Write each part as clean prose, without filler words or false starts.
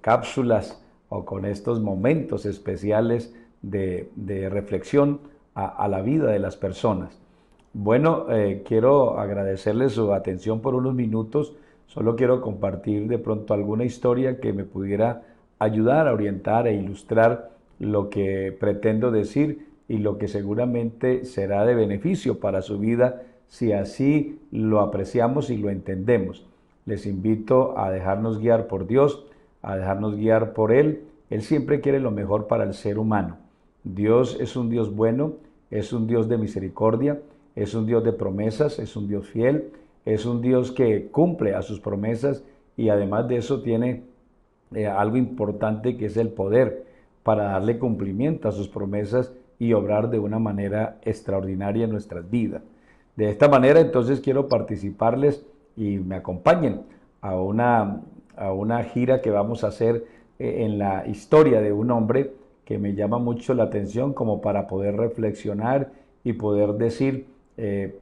cápsulas o con estos momentos especiales de reflexión a la vida de las personas. Bueno, quiero agradecerles su atención por unos minutos. Solo quiero compartir de pronto alguna historia que me pudiera ayudar a orientar e ilustrar lo que pretendo decir y lo que seguramente será de beneficio para su vida si así lo apreciamos y lo entendemos. Les invito a dejarnos guiar por Dios, a dejarnos guiar por Él. Él siempre quiere lo mejor para el ser humano. Dios es un Dios bueno, es un Dios de misericordia, es un Dios de promesas, es un Dios fiel, es un Dios que cumple a sus promesas y además de eso tiene algo importante que es el poder para darle cumplimiento a sus promesas y obrar de una manera extraordinaria en nuestras vidas. De esta manera entonces quiero participarles y me acompañen a una gira que vamos a hacer en la historia de un hombre que me llama mucho la atención como para poder reflexionar y poder decir,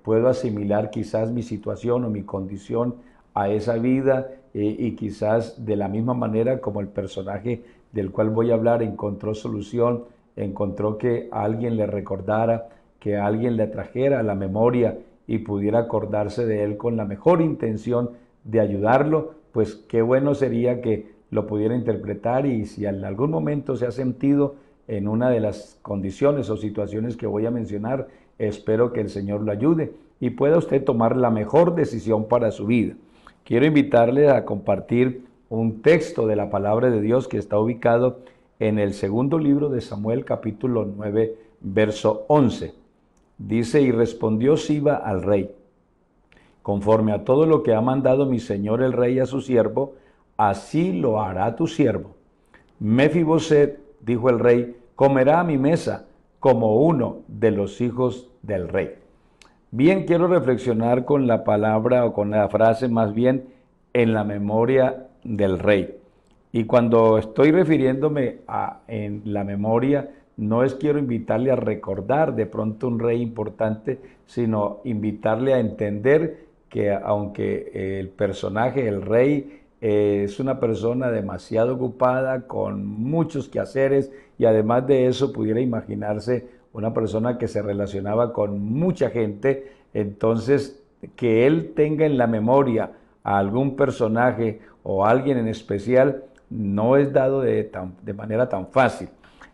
puedo asimilar quizás mi situación o mi condición a esa vida y quizás de la misma manera como el personaje del cual voy a hablar encontró solución, encontró que a alguien le recordara, que a alguien le trajera a la memoria y pudiera acordarse de él con la mejor intención de ayudarlo, pues qué bueno sería que lo pudiera interpretar y si en algún momento se ha sentido en una de las condiciones o situaciones que voy a mencionar, espero que el Señor lo ayude y pueda usted tomar la mejor decisión para su vida. Quiero invitarle a compartir un texto de la palabra de Dios que está ubicado en el segundo libro de Samuel, capítulo 9, verso 11. Dice, y respondió Siba al rey, conforme a todo lo que ha mandado mi señor el rey a su siervo, así lo hará tu siervo. Mefiboset, dijo el rey, comerá a mi mesa como uno de los hijos del rey. Bien, quiero reflexionar con la palabra o con la frase más bien en la memoria del rey. Y cuando estoy refiriéndome a en la memoria, no es quiero invitarle a recordar de pronto un rey importante, sino invitarle a entender que aunque el personaje, el rey, es una persona demasiado ocupada, con muchos quehaceres, y además de eso pudiera imaginarse una persona que se relacionaba con mucha gente, entonces que él tenga en la memoria a algún personaje o a alguien en especial no es dado de manera tan fácil.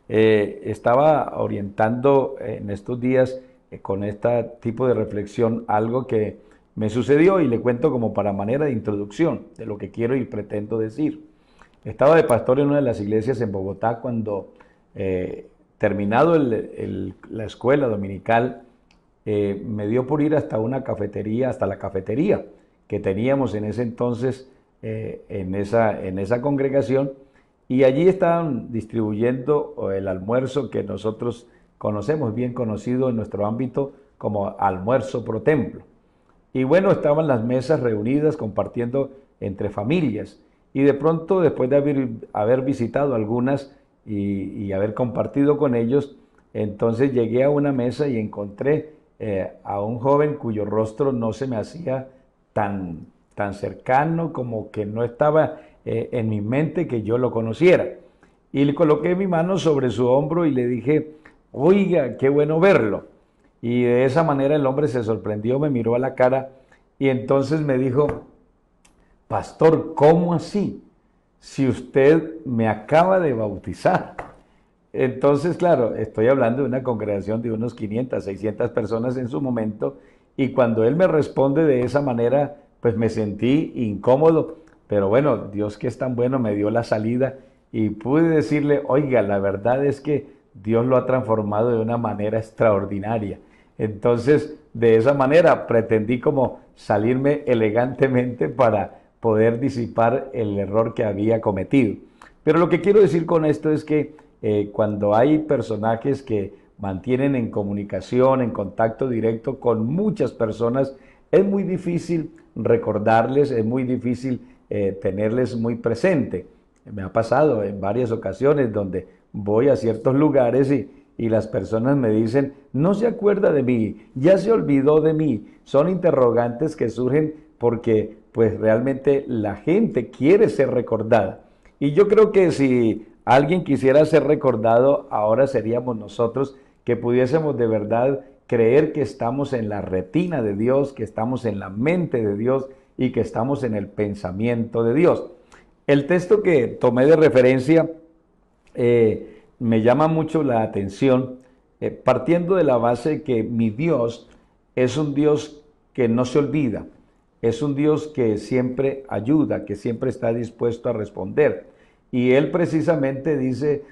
Estaba orientando en estos días con este tipo de reflexión algo que me sucedió y le cuento como para manera de introducción de lo que quiero y pretendo decir. Estaba de pastor en una de las iglesias en Bogotá cuando terminado la escuela dominical, me dio por ir hasta una cafetería, hasta la cafetería que teníamos en ese entonces en esa congregación, y allí estaban distribuyendo el almuerzo que nosotros conocemos, bien conocido en nuestro ámbito como almuerzo pro templo. Y bueno, estaban las mesas reunidas compartiendo entre familias. Y de pronto, después de haber visitado algunas y haber compartido con ellos, entonces llegué a una mesa y encontré a un joven cuyo rostro no se me hacía tan cercano, como que no estaba en mi mente que yo lo conociera. Y le coloqué mi mano sobre su hombro y le dije, oiga, qué bueno verlo. Y de esa manera el hombre se sorprendió, me miró a la cara y entonces me dijo, pastor, ¿cómo así? Si usted me acaba de bautizar. Entonces, claro, estoy hablando de una congregación de unos 500, 600 personas en su momento, y cuando él me responde de esa manera, pues me sentí incómodo, pero bueno, Dios que es tan bueno me dio la salida y pude decirle, oiga, la verdad es que Dios lo ha transformado de una manera extraordinaria. Entonces, de esa manera pretendí como salirme elegantemente para poder disipar el error que había cometido. Pero lo que quiero decir con esto es que cuando hay personajes que mantienen en comunicación, en contacto directo con muchas personas, es muy difícil recordarles, es muy difícil tenerles muy presente. Me ha pasado en varias ocasiones donde voy a ciertos lugares y las personas me dicen, no se acuerda de mí, ya se olvidó de mí. Son interrogantes que surgen porque pues realmente la gente quiere ser recordada. Y yo creo que si alguien quisiera ser recordado, ahora seríamos nosotros, que pudiésemos de verdad creer que estamos en la retina de Dios, que estamos en la mente de Dios y que estamos en el pensamiento de Dios. El texto que tomé de referencia me llama mucho la atención, partiendo de la base que mi Dios es un Dios que no se olvida, es un Dios que siempre ayuda, que siempre está dispuesto a responder. Y él precisamente dice,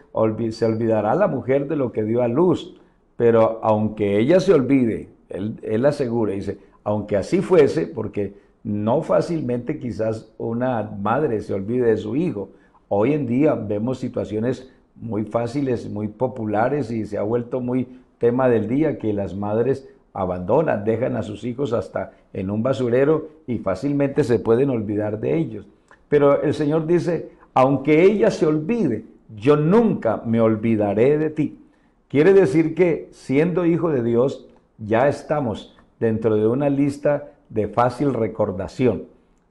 se olvidará la mujer de lo que dio a luz, pero aunque ella se olvide, él asegura, dice, aunque así fuese, porque no fácilmente quizás una madre se olvide de su hijo. Hoy en día vemos situaciones muy fáciles, muy populares y se ha vuelto muy tema del día que las madres abandonan, dejan a sus hijos hasta en un basurero y fácilmente se pueden olvidar de ellos. Pero el Señor dice, aunque ella se olvide, yo nunca me olvidaré de ti. Quiere decir que siendo hijo de Dios, ya estamos dentro de una lista de fácil recordación.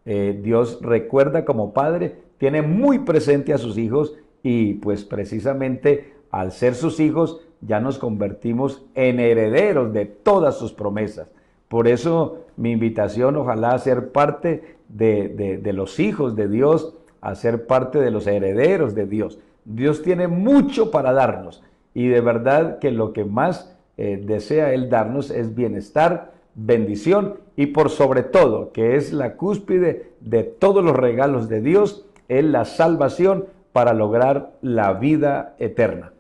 Dios recuerda como padre, tiene muy presente a sus hijos y pues precisamente al ser sus hijos ya nos convertimos en herederos de todas sus promesas. Por eso mi invitación, ojalá ser parte de los hijos de Dios, a ser parte de los herederos de Dios. Dios tiene mucho para darnos y de verdad que lo que más desea Él darnos es bienestar, bendición y por sobre todo, que es la cúspide de todos los regalos de Dios, es la salvación para lograr la vida eterna.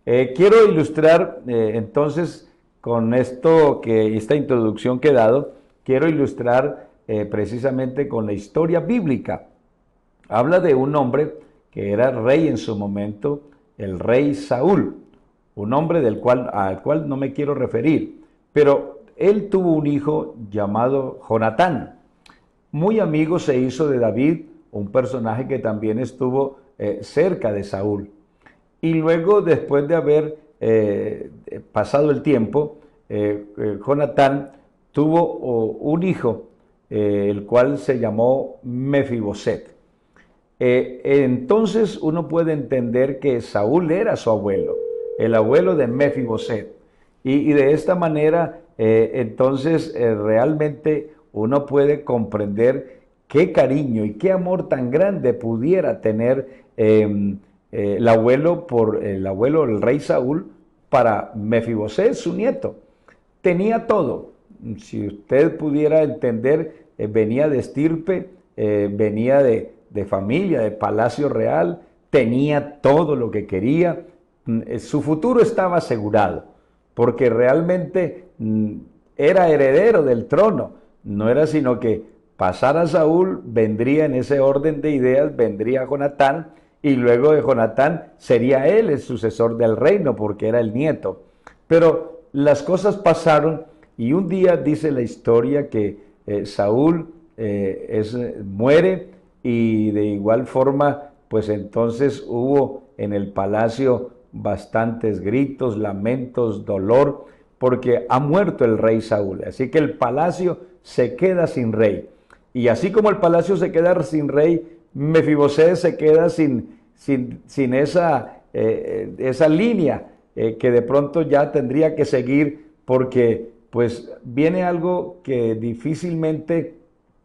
Quiero ilustrar entonces con esta introducción que he dado, quiero ilustrar precisamente con la historia bíblica. Habla de un hombre que era rey en su momento, el rey Saúl, un hombre al cual no me quiero referir, pero él tuvo un hijo llamado Jonatán. Muy amigo se hizo de David, un personaje que también estuvo cerca de Saúl. Y luego, después de haber pasado el tiempo, Jonatán tuvo un hijo, el cual se llamó Mefiboset. Entonces uno puede entender que Saúl era su abuelo, el abuelo de Mefiboset. Y de esta manera, entonces realmente uno puede comprender qué cariño y qué amor tan grande pudiera tener el abuelo, el rey Saúl, para Mefiboset, su nieto. Tenía todo. Si usted pudiera entender, venía de estirpe, venía de familia, de palacio real, tenía todo lo que quería. Su futuro estaba asegurado, porque realmente era heredero del trono. No era sino que pasara Saúl, vendría en ese orden de ideas, vendría Jonatán, y luego de Jonatán sería él el sucesor del reino, porque era el nieto. Pero las cosas pasaron y un día dice la historia que Saúl muere y de igual forma, pues entonces hubo en el palacio bastantes gritos, lamentos, dolor, porque ha muerto el rey Saúl. Así que el palacio se queda sin rey. Y así como el palacio se queda sin rey, Mefiboset se queda sin esa línea que de pronto ya tendría que seguir, porque pues viene algo que difícilmente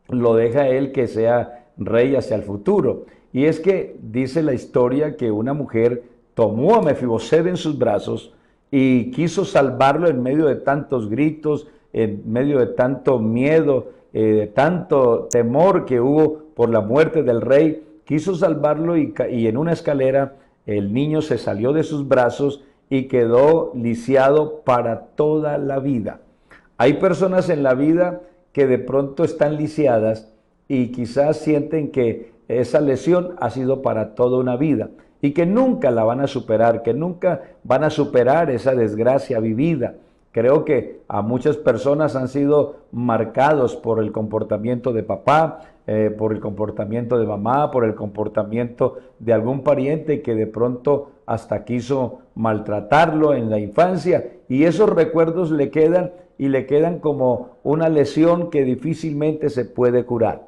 lo deja él que sea rey hacia el futuro. Y es que dice la historia que una mujer tomó a Mefiboset en sus brazos y quiso salvarlo en medio de tantos gritos, en medio de tanto miedo, de tanto temor que hubo por la muerte del rey. Quiso salvarlo y en una escalera el niño se salió de sus brazos y quedó lisiado para toda la vida. Hay personas en la vida que de pronto están lisiadas y quizás sienten que esa lesión ha sido para toda una vida y que nunca la van a superar, que nunca van a superar esa desgracia vivida. Creo que a muchas personas han sido marcados por el comportamiento de papá, por el comportamiento de mamá, por el comportamiento de algún pariente que de pronto hasta quiso maltratarlo en la infancia, y esos recuerdos le quedan y le quedan como una lesión que difícilmente se puede curar.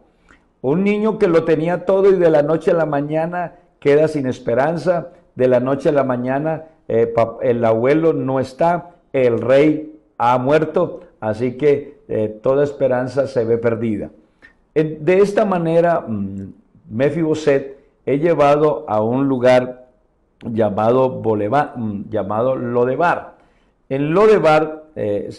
Un niño que lo tenía todo y de la noche a la mañana queda sin esperanza, de la noche a la mañana el abuelo no está, el rey ha muerto, así que toda esperanza se ve perdida. De esta manera, Mefiboset es llevado a un lugar llamado Lodebar. En Lodebar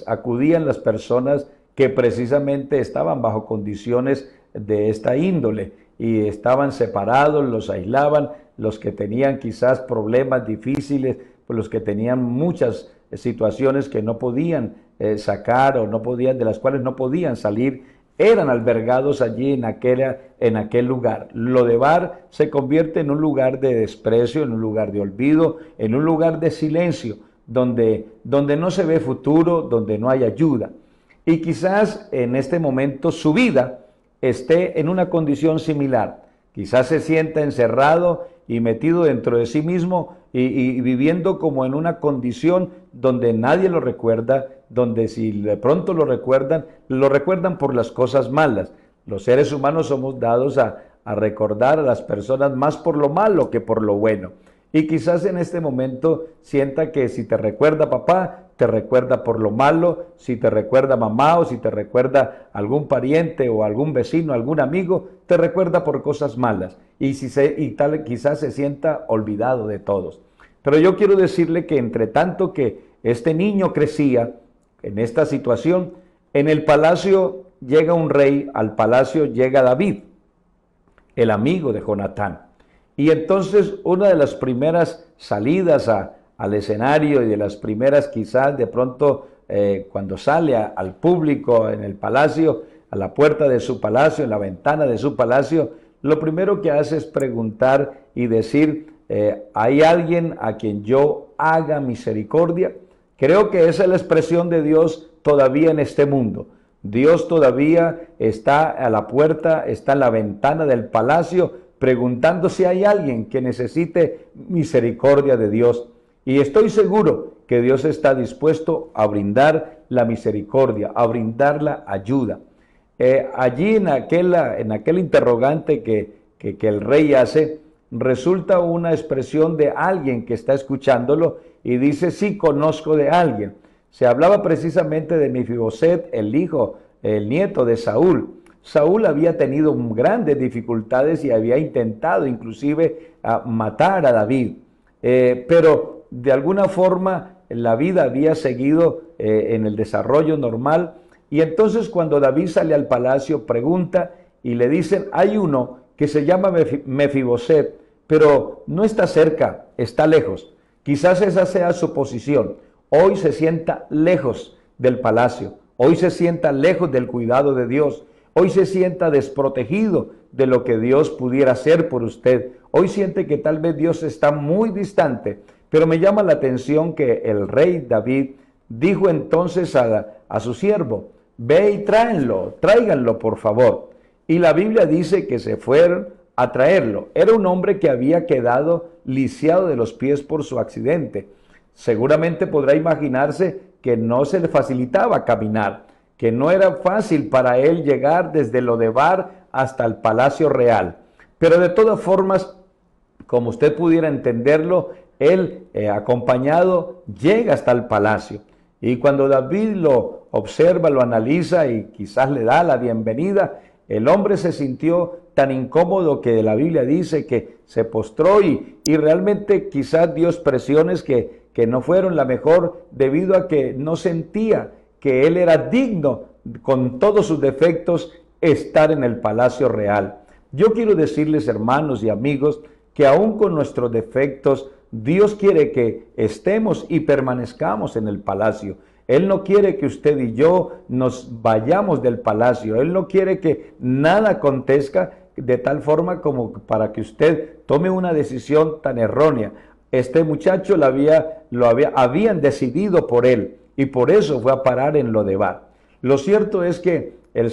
acudían las personas que precisamente estaban bajo condiciones de esta índole y estaban separados, los aislaban, los que tenían quizás problemas difíciles, pues los que tenían muchas situaciones que no podían sacar o no podían, de las cuales no podían salir, eran albergados allí en aquel lugar. Lodebar se convierte en un lugar de desprecio, en un lugar de olvido, en un lugar de silencio, donde no se ve futuro, donde no hay ayuda. Y quizás en este momento su vida esté en una condición similar. Quizás se sienta encerrado y metido dentro de sí mismo y viviendo como en una condición donde nadie lo recuerda, donde si de pronto lo recuerdan por las cosas malas. Los seres humanos somos dados a recordar a las personas más por lo malo que por lo bueno. Y quizás en este momento sienta que si te recuerda papá, te recuerda por lo malo, si te recuerda mamá o si te recuerda algún pariente o algún vecino, algún amigo, te recuerda por cosas malas quizás se sienta olvidado de todos. Pero yo quiero decirle que entre tanto que este niño crecía en esta situación, en el palacio llega un rey, al palacio llega David, el amigo de Jonatán. Y entonces una de las primeras salidas al escenario y de las primeras quizás de pronto cuando sale al público en el palacio, a la puerta de su palacio, en la ventana de su palacio, lo primero que hace es preguntar y decir, ¿hay alguien a quien yo haga misericordia? Creo que esa es la expresión de Dios todavía en este mundo. Dios todavía está a la puerta, está en la ventana del palacio, preguntando si hay alguien que necesite misericordia de Dios. Y estoy seguro que Dios está dispuesto a brindar la misericordia, a brindar la ayuda. Allí en aquel interrogante que el rey hace, resulta una expresión de alguien que está escuchándolo y dice, sí, conozco de alguien. Se hablaba precisamente de Mefiboset, el nieto de Saúl. Saúl había tenido grandes dificultades y había intentado inclusive matar a David, pero de alguna forma la vida había seguido en el desarrollo normal. Y entonces cuando David sale al palacio pregunta y le dicen, hay uno que se llama Mefiboset, pero no está cerca, está lejos. Quizás esa sea su posición. Hoy se sienta lejos del palacio, hoy se sienta lejos del cuidado de Dios. Hoy se sienta desprotegido de lo que Dios pudiera hacer por usted. Hoy siente que tal vez Dios está muy distante. Pero me llama la atención que el rey David dijo entonces a su siervo, ve y tráiganlo por favor. Y la Biblia dice que se fueron a traerlo. Era un hombre que había quedado lisiado de los pies por su accidente. Seguramente podrá imaginarse que no se le facilitaba caminar, que no era fácil para él llegar desde Lodebar hasta el Palacio Real. Pero de todas formas, como usted pudiera entenderlo, él acompañado llega hasta el palacio. Y cuando David lo observa, lo analiza y quizás le da la bienvenida, el hombre se sintió tan incómodo que la Biblia dice que se postró y realmente quizás dio expresiones que no fueron la mejor debido a que no sentía que él era digno, con todos sus defectos, estar en el palacio real. Yo quiero decirles, hermanos y amigos, que aún con nuestros defectos, Dios quiere que estemos y permanezcamos en el palacio. Él no quiere que usted y yo nos vayamos del palacio. Él no quiere que nada acontezca de tal forma como para que usted tome una decisión tan errónea. Este muchacho habían decidido por él. Y por eso fue a parar en Lodebar. Lo cierto es que el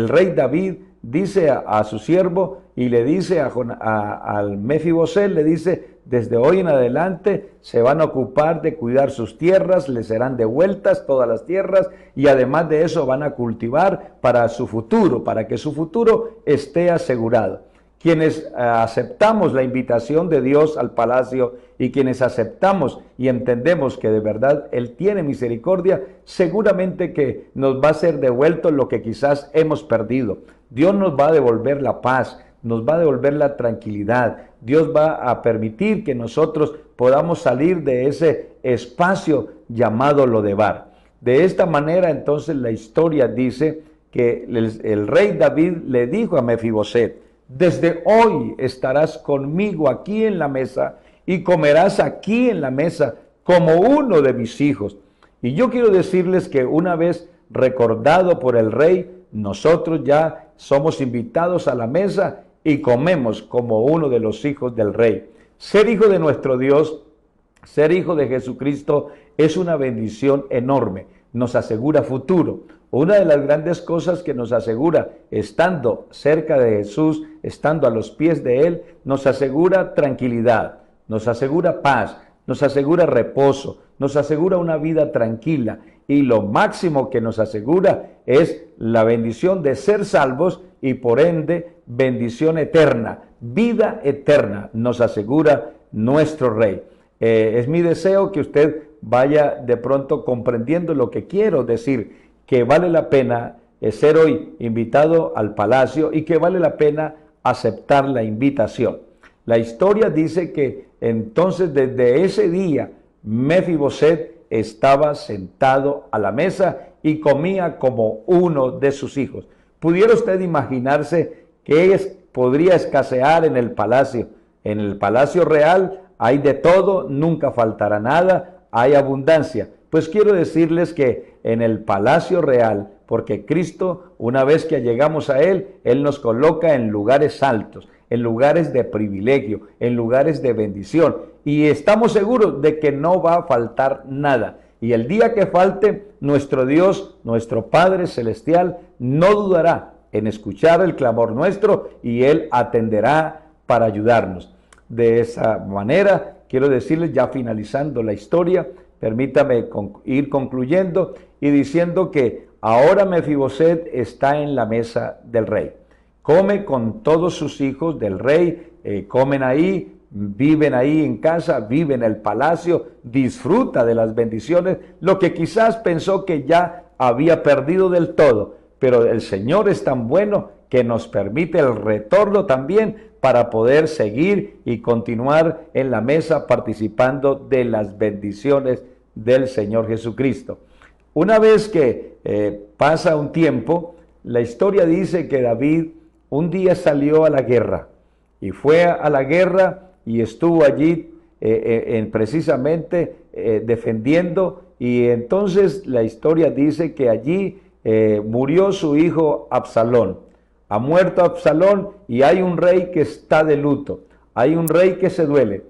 rey David, dice a su siervo y le dice al Mefiboset, le dice, desde hoy en adelante se van a ocupar de cuidar sus tierras, le serán devueltas todas las tierras y además de eso van a cultivar para su futuro, para que su futuro esté asegurado. quienes aceptamos la invitación de Dios al palacio y quienes aceptamos y entendemos que de verdad Él tiene misericordia, seguramente que nos va a ser devuelto lo que quizás hemos perdido. Dios nos va a devolver la paz, nos va a devolver la tranquilidad. Dios va a permitir que nosotros podamos salir de ese espacio llamado Lodebar. De esta manera, entonces, la historia dice que el rey David le dijo a Mefiboset: desde hoy estarás conmigo aquí en la mesa y comerás aquí en la mesa como uno de mis hijos. Y yo quiero decirles que una vez recordado por el rey, nosotros ya somos invitados a la mesa y comemos como uno de los hijos del rey. Ser hijo de nuestro Dios, ser hijo de Jesucristo, es una bendición enorme. Nos asegura futuro. Una de las grandes cosas que nos asegura, estando cerca de Jesús, estando a los pies de Él, nos asegura tranquilidad, nos asegura paz, nos asegura reposo, nos asegura una vida tranquila. Y lo máximo que nos asegura es la bendición de ser salvos y por ende bendición eterna, vida eterna nos asegura nuestro Rey. Es mi deseo que usted vaya de pronto comprendiendo lo que quiero decir, que vale la pena ser hoy invitado al palacio y que vale la pena aceptar la invitación. La historia dice que entonces desde ese día Mefiboset estaba sentado a la mesa y comía como uno de sus hijos. ¿Pudiera usted imaginarse que podría escasear en el palacio? En el palacio real hay de todo, nunca faltará nada, hay abundancia. Pues quiero decirles que en el palacio real, porque Cristo, una vez que llegamos a Él, Él nos coloca en lugares altos, en lugares de privilegio, en lugares de bendición. Y estamos seguros de que no va a faltar nada. Y el día que falte, nuestro Dios, nuestro Padre Celestial, no dudará en escuchar el clamor nuestro y Él atenderá para ayudarnos. De esa manera, quiero decirles, ya finalizando la historia, permítame ir concluyendo y diciendo que ahora Mefiboset está en la mesa del rey. Come con todos sus hijos del rey, comen ahí, viven ahí en casa, viven en el palacio, disfruta de las bendiciones, lo que quizás pensó que ya había perdido del todo, pero el Señor es tan bueno que nos permite el retorno también para poder seguir y continuar en la mesa participando de las bendiciones del Señor Jesucristo. Una vez que pasa un tiempo, la historia dice que David un día salió a la guerra y fue a la guerra y estuvo allí precisamente defendiendo, y entonces la historia dice que allí murió su hijo Absalón. Ha muerto Absalón y hay un rey que está de luto, hay un rey que se duele.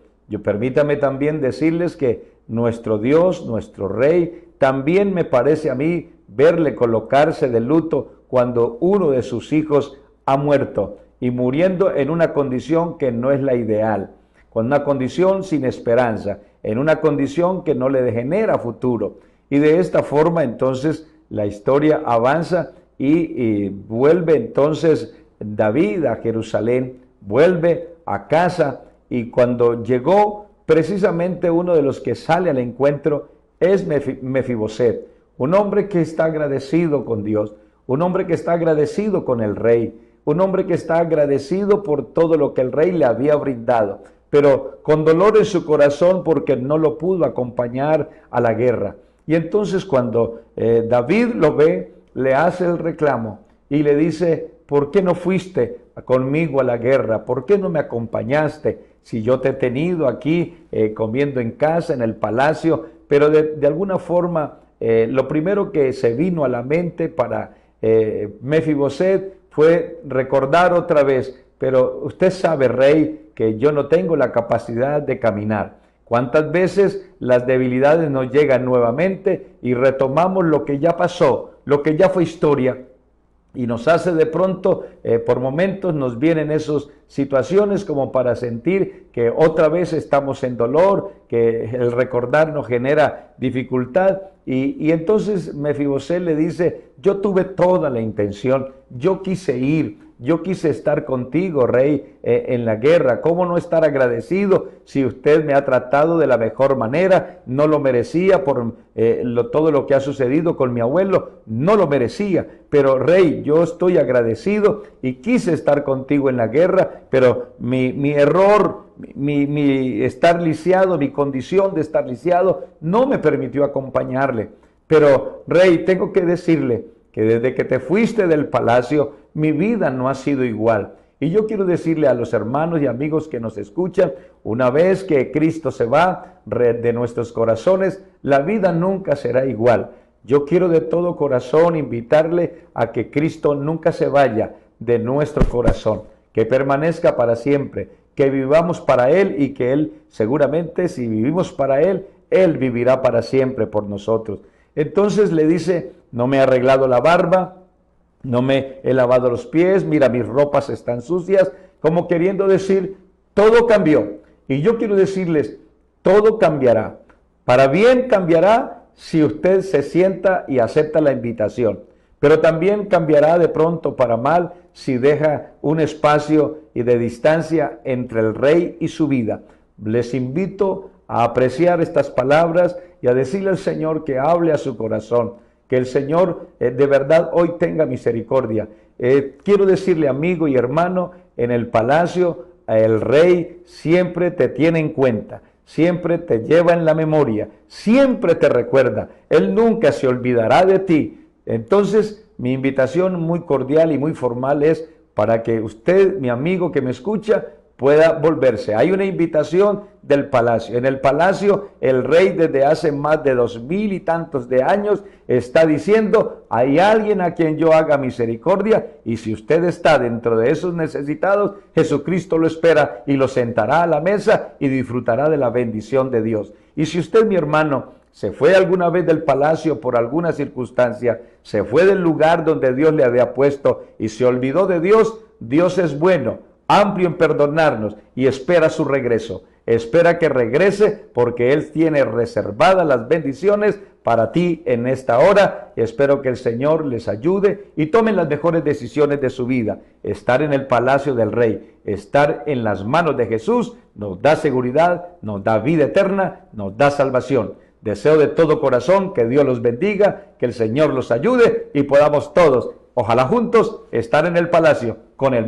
Permítame también decirles que nuestro Dios, nuestro Rey, también me parece a mí verle colocarse de luto cuando uno de sus hijos ha muerto y muriendo en una condición que no es la ideal, con una condición sin esperanza, en una condición que no le genera futuro. Y de esta forma entonces la historia avanza y vuelve entonces David a Jerusalén, vuelve a casa, y cuando llegó, precisamente uno de los que sale al encuentro es Mefiboset, un hombre que está agradecido con Dios, un hombre que está agradecido con el rey, un hombre que está agradecido por todo lo que el rey le había brindado, pero con dolor en su corazón porque no lo pudo acompañar a la guerra. Y entonces cuando David lo ve, le hace el reclamo y le dice: ¿por qué no fuiste conmigo a la guerra? ¿Por qué no me acompañaste? Si yo te he tenido aquí comiendo en casa, en el palacio. Pero de alguna forma, lo primero que se vino a la mente para Mefiboset fue recordar otra vez: pero usted sabe, rey, que yo no tengo la capacidad de caminar. ¿Cuántas veces las debilidades nos llegan nuevamente y retomamos lo que ya pasó, lo que ya fue historia? Y nos hace de pronto, por momentos nos vienen esas situaciones como para sentir que otra vez estamos en dolor, que el recordar nos genera dificultad. Y entonces Mefiboset le dice: yo tuve toda la intención, yo quise ir, Yo quise estar contigo, rey, en la guerra. ¿Cómo no estar agradecido si usted me ha tratado de la mejor manera? No lo merecía por todo lo que ha sucedido con mi abuelo. No lo merecía. Pero, rey, yo estoy agradecido y quise estar contigo en la guerra, pero mi error, mi estar lisiado, mi condición de estar lisiado, no me permitió acompañarle. Pero, rey, tengo que decirle que desde que te fuiste del palacio, mi vida no ha sido igual. Y yo quiero decirle a los hermanos y amigos que nos escuchan, una vez que Cristo se va de nuestros corazones, la vida nunca será igual. Yo quiero de todo corazón invitarle a que Cristo nunca se vaya de nuestro corazón, que permanezca para siempre, que vivamos para Él y que Él seguramente, si vivimos para Él, Él vivirá para siempre por nosotros. Entonces le dice, no me he arreglado la barba, no me he lavado los pies, mira, mis ropas están sucias, como queriendo decir, todo cambió. Y yo quiero decirles, todo cambiará. Para bien cambiará si usted se sienta y acepta la invitación. Pero también cambiará de pronto para mal si deja un espacio y de distancia entre el rey y su vida. Les invito a apreciar estas palabras y a decirle al Señor que hable a su corazón, que el Señor de verdad hoy tenga misericordia. Quiero decirle, amigo y hermano, en el palacio el rey siempre te tiene en cuenta, siempre te lleva en la memoria, siempre te recuerda, Él nunca se olvidará de ti. Entonces, mi invitación muy cordial y muy formal es para que usted, mi amigo que me escucha, pueda volverse. Hay una invitación del palacio. En el palacio, el rey desde hace más de 2000 y tantos de años está diciendo, hay alguien a quien yo haga misericordia, y si usted está dentro de esos necesitados, Jesucristo lo espera y lo sentará a la mesa y disfrutará de la bendición de Dios. Y si usted, mi hermano, se fue alguna vez del palacio por alguna circunstancia, se fue del lugar donde Dios le había puesto y se olvidó de Dios, Dios es bueno, amplio en perdonarnos y espera su regreso. Espera que regrese porque Él tiene reservadas las bendiciones para ti en esta hora. Espero que el Señor les ayude y tomen las mejores decisiones de su vida. Estar en el palacio del Rey, estar en las manos de Jesús nos da seguridad, nos da vida eterna, nos da salvación. Deseo de todo corazón que Dios los bendiga, que el Señor los ayude y podamos todos, ojalá juntos, estar en el palacio con el